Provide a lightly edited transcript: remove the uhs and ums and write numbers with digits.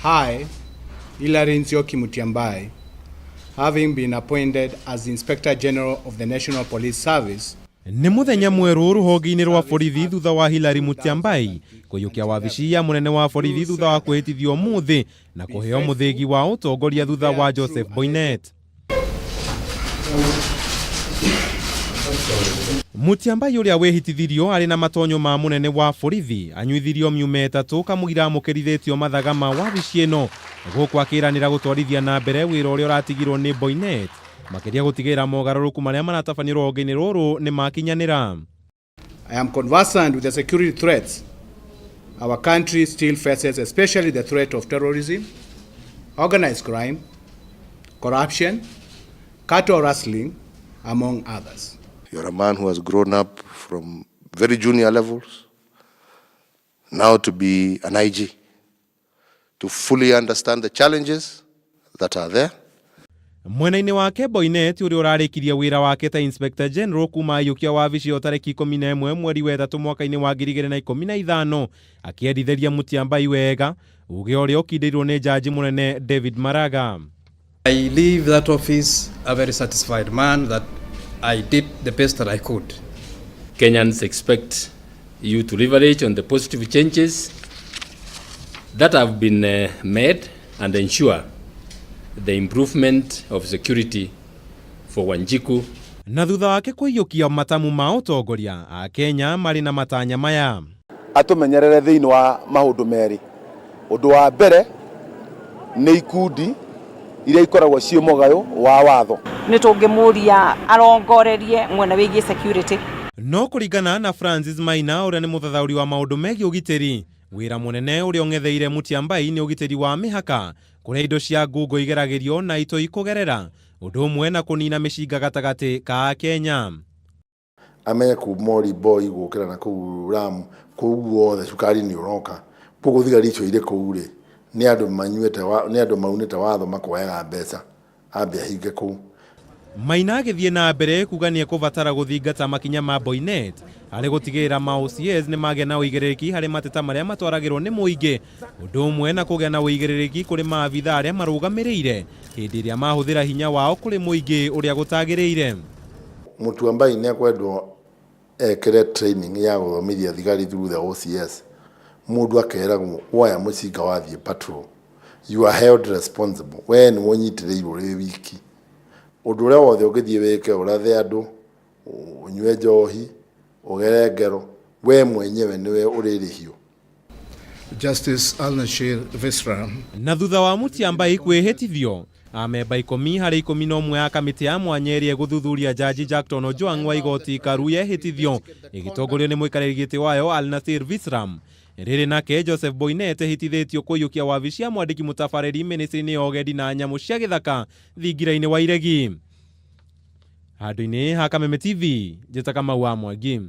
I, Hilary Nzioki Mutiambai, having been appointed as Inspector General of the National Police Service. Nĩ mũthenya mwerũ rũhonge-inĩ rwa borithi thutha wa Hilary Mutiambai kũiyũkia wabici ya mũnene wa borithi thutha wa kwĩhĩtithio mũthĩ na kũheo mũthĩgi wa ũtongoria thutha wa Joseph Boynet. Mutiambai ũrĩa wĩhĩtithirio arĩ na matonyo ma mũnene wa borithi anyuithirio miuma 3 kamũira mũkĩrithĩtio mathaga ma wabici ĩno gũkũ akĩranĩra gũtwarithia na mbere wĩra ũrĩa ũratigirwo nĩ Boynet makĩria gũtigĩrĩra mogarũrũku marĩa maratabanio rũhonge-inĩ rũrũ nĩ makinyanĩra. I am conversant with the security threats our country still faces, especially the threat of terrorism, organized crime, corruption, cattle rustling, among others. You're a man who has grown up from very junior levels, now to be an IG, to fully understand the challenges that are there. Mwena-inĩ wake Boynet ũrĩa ũrarĩkirie wĩra wake ta Inspector General kuma yũkia wabici o tarĩki 11 mweri wa 3 mwaka-inĩ wa 2015 akĩendithĩria Mutiambai wega uge ũrĩa ũkindĩirwo nĩ jaji mũnene David Maraga. I leave that office a very satisfied man that I did the best that I could. Kenyans expect you to leverage on the positive changes that have been made and ensure the improvement of security for Wanjiku. Na thutha wake kũiyũkia matamu ma ũtongoria a Kenya marĩ na matanya maya. Atumenyerere thĩinĩ wa maũndũ merĩ. Ũndũ wa mbere nĩ ikundi iria ikoragwo cio mũgayo wa watho. Nĩ tũngĩmũria arongorerie mwena wĩgiĩ security. No kũringana na Francis Maina ũrĩa nĩ mũthathaũri wa maũndũ megiĩ ũgitĩri, wĩra mũnene ũrĩa ũng'etheire Mutiambai nĩ ũgitĩri wa mĩhaka kũrĩa indo cia ngungo igeragĩrio na itoi kũgerera ũndũ ũmwe na kũnina mĩcinga gatagatĩ ka Kenya. Amenye kumori boy gũkĩra na kũu Lamu kũu wothe cukari nĩ ũroka pũgũ thigari icio irĩ kũu rĩ nĩ andũ maunĩte watho makoyaga mbeca ambia hinge kũu. Maina agĩthiĩ na mbere kuga nĩ ekũbatara gũthingata makinya ma Boynet harĩ gũtigĩrĩra ma-OCS nĩ magĩa na ũigĩrĩrĩki harĩ mateta marĩa matwaragĩrwo nĩ mũingĩ ũndũ ũmwe na kũgĩa na ũigĩrĩrĩki kũrĩ maabitha arĩa marũgamĩrĩire hĩndĩ ĩrĩa mahũthĩra hinya wao kũrĩ mũingĩ ũrĩa gũtagĩrĩire. Mutiambai nĩ ekwendwo ekĩre training ya gũthomithia thigari through the OCS. Mũndũ akeragwo woya mũcinga wathiĩ patrol, you are held responsible. We nĩ ũnyitĩrĩirwo rĩ wiki. Ũndũ ũrĩa wothe ũngĩthiĩ wĩke ũrathe andũ, ũnyue njohi, ũgere ngero, we mwenyewe nĩwe ũrĩrĩhio. Justice Al-Nashir Visram. Na thutha wa Mutiambai kwĩhĩtithio, amemba 10 harĩ 11 ya kamĩtĩ ya mwanya ĩrĩa gũthuthuria jaji Jackton Ojwang wa igoti Karu yehĩtithio ĩgĩtongorio nĩ mũikarĩri gĩtĩ wayo Al-Nashir Visram. Rĩrĩ nake Joseph Boynet ehĩtithĩtio kũiyũkia wabici ya mwandĩki mũtabarĩri ministry-inĩ ya ũgendi na nyamũ cia gĩthaka thingira-inĩ wa iregi. Handũ-inĩ ha Kameme TV, njĩta Kamau wa Mwangi.